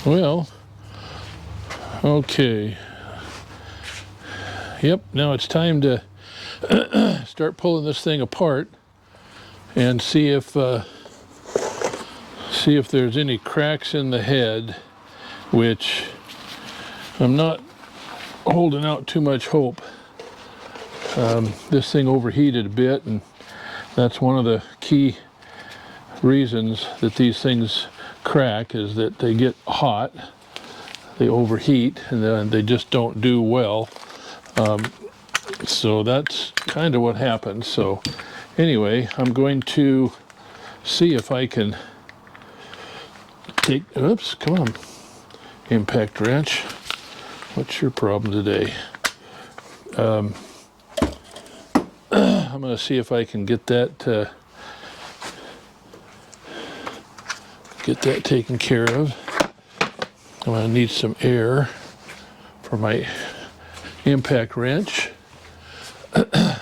Well, okay. Yep, now it's time to start pulling this thing apart and see if there's any cracks in the head, which I'm not holding out too much hope. This thing overheated a bit, and that's one of the key reasons that these things crack, is that they get hot, they overheat, and then they just don't do well. So that's kind of what happened. So anyway, I'm going to see if I can take, oops, come on, impact wrench. What's your problem today? I'm going to see if I can get that taken care of. I'm going to need some air for my impact wrench.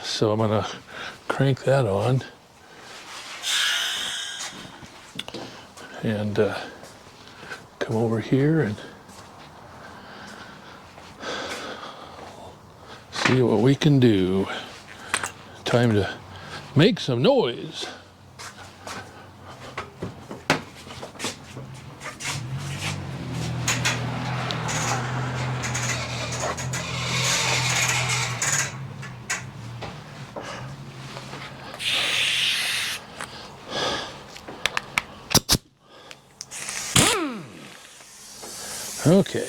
So I'm going to crank that on and come over here and see what we can do. Time to make some noise. Okay.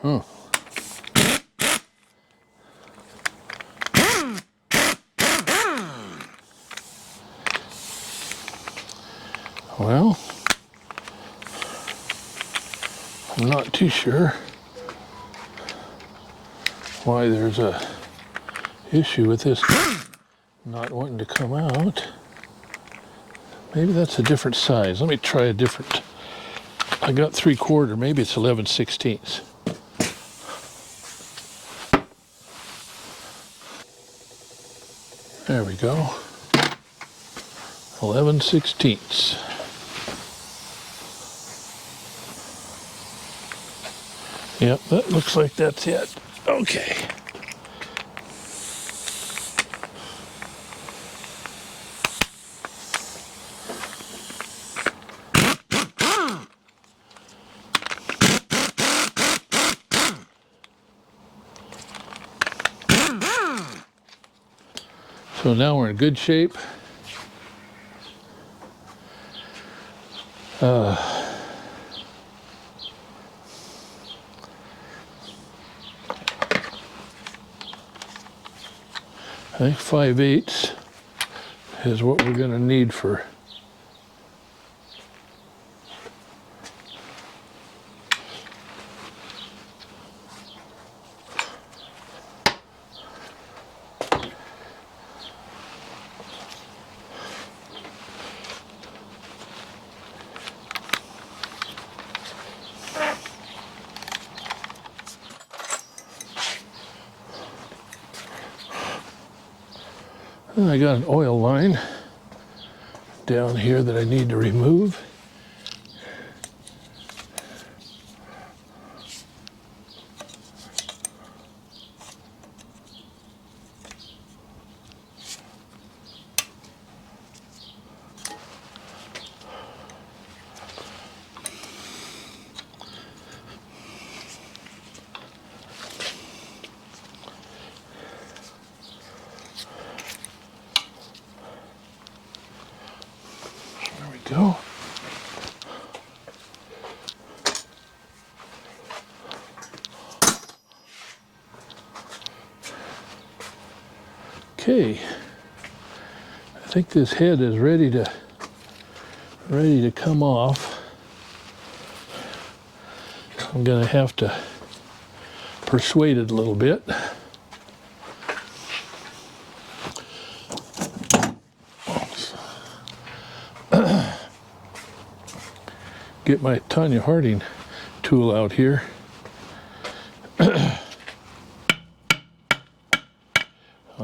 Huh. Well, I'm not too sure why there's a issue with this not wanting to come out. Maybe that's a different size. Let me try a different. I got 3/4, maybe it's 11/16. There we go. 11/16. Yep, that looks like that's it. Okay. So now we're in good shape. I think 5/8 is what we're going to need for. And I got an oil line down here that I need to remove. Go. Okay, I think this head is ready to come off. I'm going to have to persuade it a little bit. Get my Tanya Harding tool out here.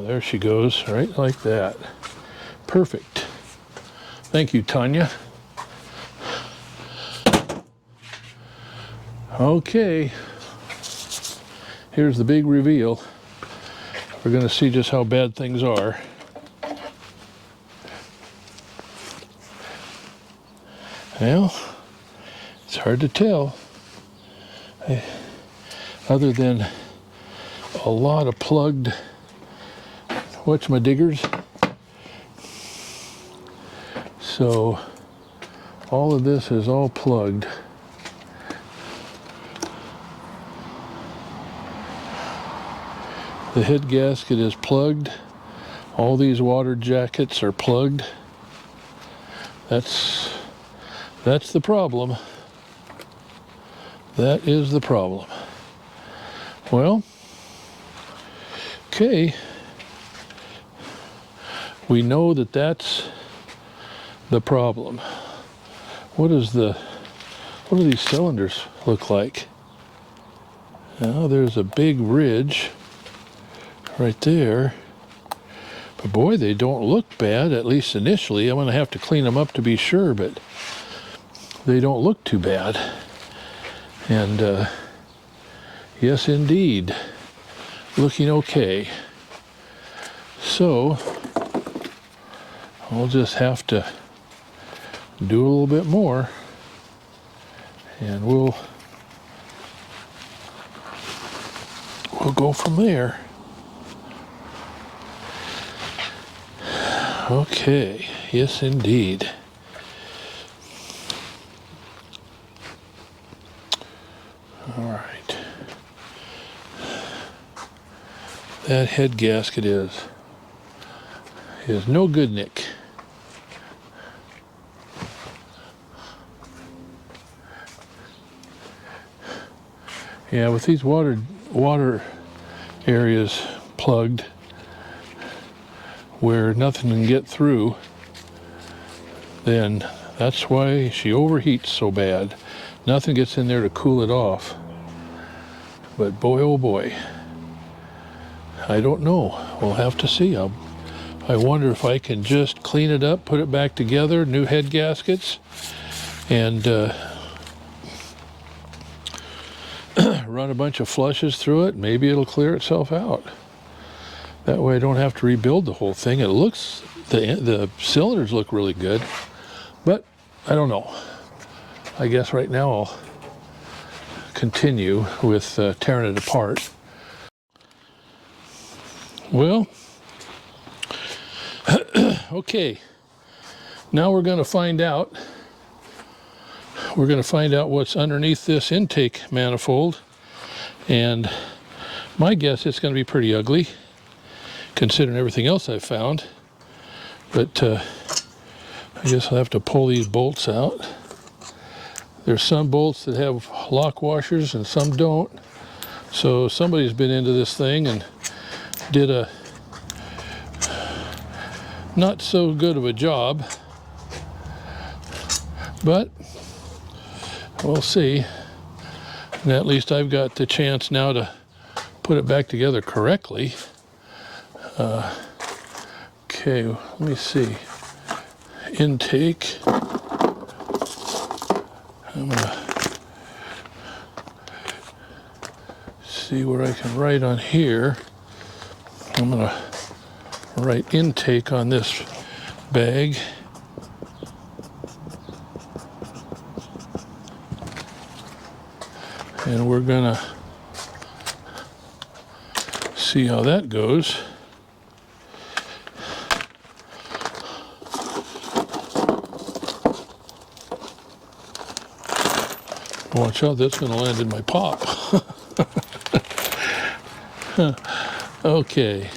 there she goes, right like that. Perfect. Thank you, Tanya. Okay, here's the big reveal. We're going to see just how bad things are. Well, it's hard to tell. Other than a lot of plugged whatchamadiggers. So all of this is all plugged. The head gasket is plugged. All these water jackets are plugged. That's the problem. That is the problem. Well, okay. We know that that's the problem. What do these cylinders look like? Now there's a big ridge right there. But boy, they don't look bad, at least initially. I'm going to have to clean them up to be sure, but they don't look too bad. And yes, indeed, looking okay. So I'll just have to do a little bit more, and we'll go from there. Okay, yes indeed. All right. That head gasket is no good, Nick. Yeah, with these water areas plugged where nothing can get through, then that's why she overheats so bad. Nothing gets in there to cool it off. But boy, oh boy, I don't know. We'll have to see. I wonder if I can just clean it up, put it back together, new head gaskets, and run a bunch of flushes through it. Maybe it'll clear itself out. That way I don't have to rebuild the whole thing. It looks, the cylinders look really good, but I don't know. I guess right now I'll continue with tearing it apart. Well, okay. Now we're going to find out. We're going to find out what's underneath this intake manifold, and my guess it's going to be pretty ugly, considering everything else I've found. But I guess I'll have to pull these bolts out. There's some bolts that have lock washers and some don't. So somebody's been into this thing and did a not so good of a job. But we'll see. And at least I've got the chance now to put it back together correctly. Okay, let me see. Intake. I'm gonna see where I can write on here. I'm gonna write intake on this bag. And we're gonna see how that goes. Watch out, that's gonna land in my pop. Okay.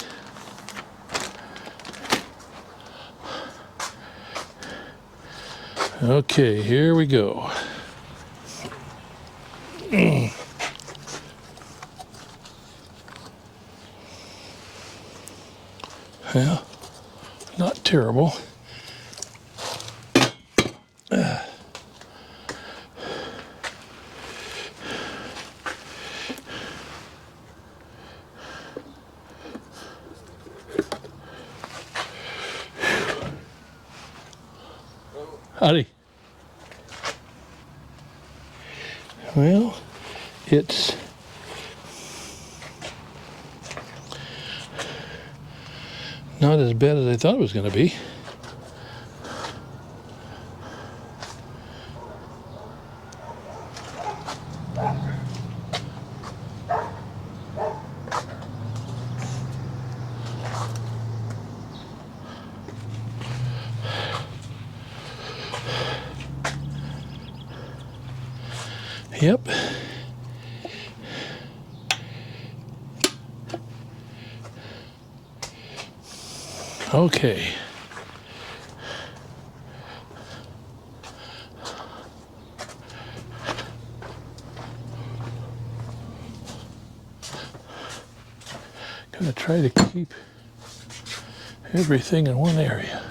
Okay, here we go. Yeah, not terrible. Howdy. Well, it's not as bad as I thought it was going to be. Yep. Okay. Gonna try to keep everything in one area.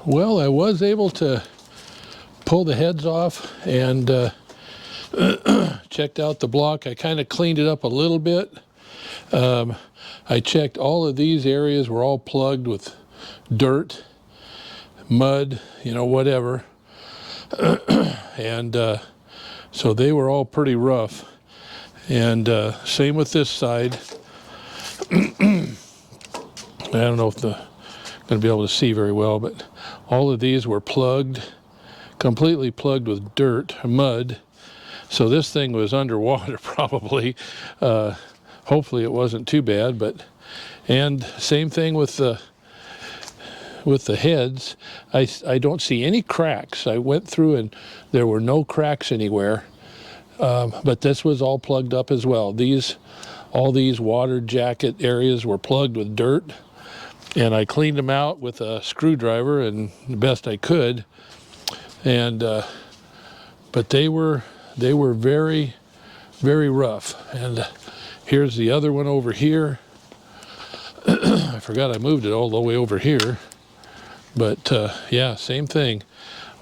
Well, I was able to pulled the heads off and checked out the block. I kind of cleaned it up a little bit. I checked all of these areas were all plugged with dirt, mud, you know, whatever. And so they were all pretty rough. And same with this side. I don't know if I'm going to be able to see very well, but all of these were plugged, completely plugged with dirt, mud. So this thing was underwater probably. Hopefully it wasn't too bad, and same thing with the heads. I don't see any cracks. I went through and there were no cracks anywhere. But this was all plugged up as well. All these water jacket areas were plugged with dirt, and I cleaned them out with a screwdriver and the best I could. And but they were very, very rough. And here's the other one over here. I forgot I moved it all the way over here. But yeah, same thing.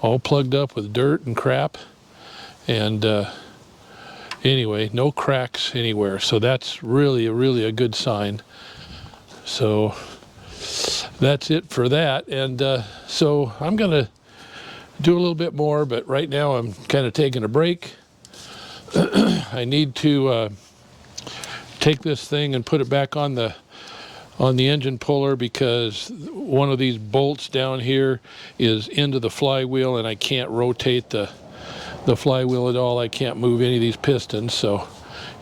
All plugged up with dirt and crap. And anyway, no cracks anywhere. So that's really a good sign. So that's it for that. And so I'm going to do a little bit more, but right now I'm kind of taking a break. I need to take this thing and put it back on the engine puller, because one of these bolts down here is into the flywheel, and I can't rotate the flywheel at all. I can't move any of these pistons. So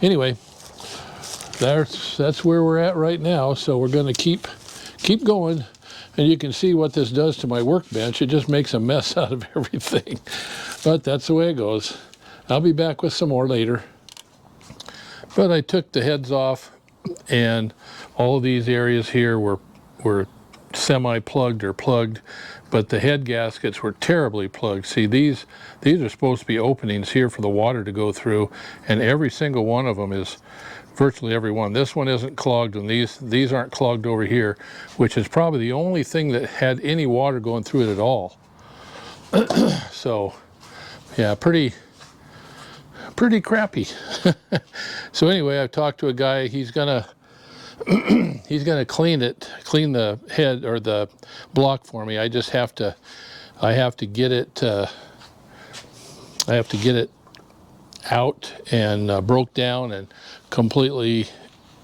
anyway, that's where we're at right now. So we're going to keep going, and you can see what this does to my workbench. It just makes a mess out of everything, but that's the way it goes. I'll be back with some more later. But I took the heads off, and all of these areas here were semi-plugged or plugged, but the head gaskets were terribly plugged. See, these are supposed to be openings here for the water to go through, and every single one of them is, virtually every one. This one isn't clogged, and these aren't clogged over here, which is probably the only thing that had any water going through it at all. So yeah, pretty crappy. So anyway, I've talked to a guy. He's gonna clean the head or the block for me. I have to get it out and broke down and completely,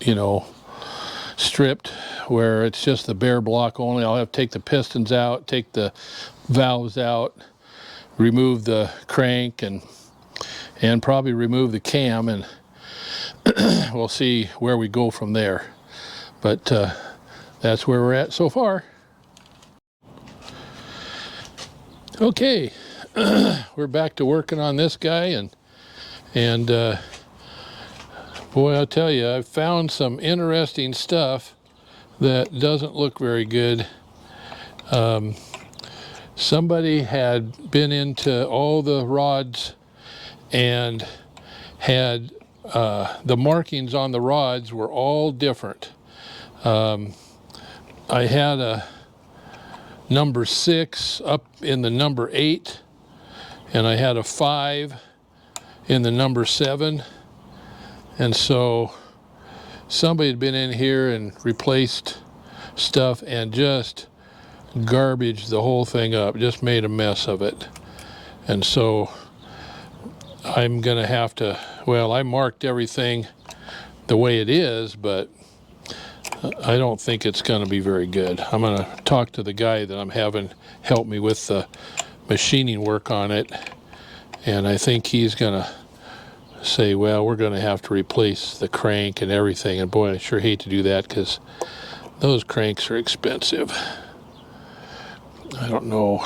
you know, stripped, where it's just the bare block only. I'll have to take the pistons out, take the valves out, remove the crank, and probably remove the cam, and we'll see where we go from there. But that's where we're at so far. Okay, we're back to working on this guy, and boy, I'll tell you, I've found some interesting stuff that doesn't look very good. Somebody had been into all the rods and had the markings on the rods were all different. I had a number 6 up in the number 8, and I had a 5 in the number 7. And so somebody had been in here and replaced stuff and just garbaged the whole thing up, just made a mess of it. And so I'm gonna have to, well, I marked everything the way it is, but I don't think it's gonna be very good. I'm gonna talk to the guy that I'm having help me with the machining work on it, and I think he's gonna say, well, we're gonna have to replace the crank and everything. And boy, I sure hate to do that, because those cranks are expensive. I don't know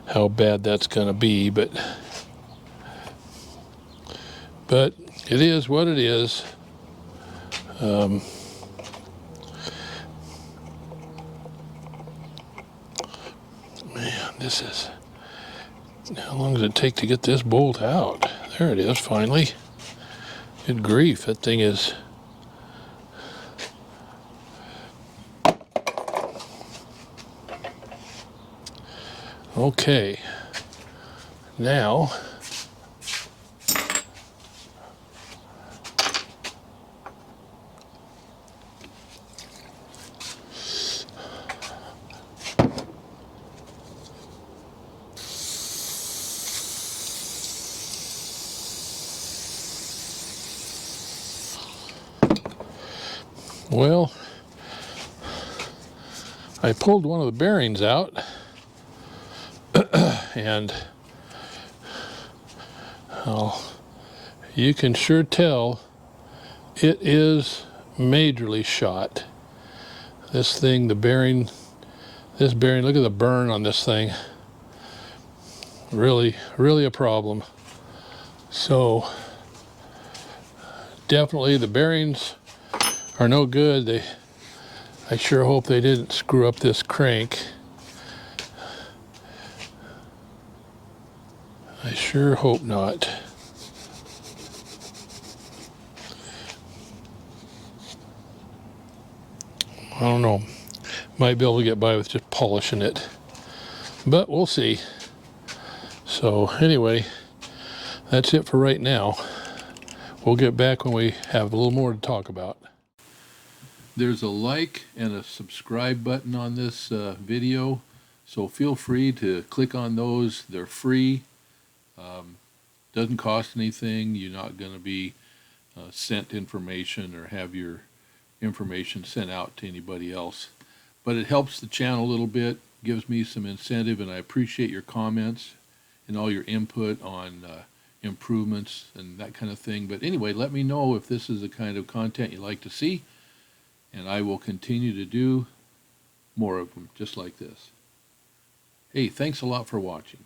how bad that's gonna be, but it is what it is. Man, this is, how long does it take to get this bolt out? There it is, finally. Good grief, that thing is, Okay, now well, I pulled one of the bearings out and you can sure tell it is majorly shot. This thing, this bearing, look at the burn on this thing. Really, really a problem. So definitely the bearings are no good. I sure hope they didn't screw up this crank. I sure hope not. I don't know. Might be able to get by with just polishing it, but we'll see. So anyway, that's it for right now. We'll get back when we have a little more to talk about. There's a like and a subscribe button on this video, so feel free to click on those. They're free. Doesn't cost anything. You're not going to be sent information or have your information sent out to anybody else. But it helps the channel a little bit, gives me some incentive, and I appreciate your comments and all your input on improvements and that kind of thing. But anyway, let me know if this is the kind of content you like to see, and I will continue to do more of them just like this. Hey, thanks a lot for watching.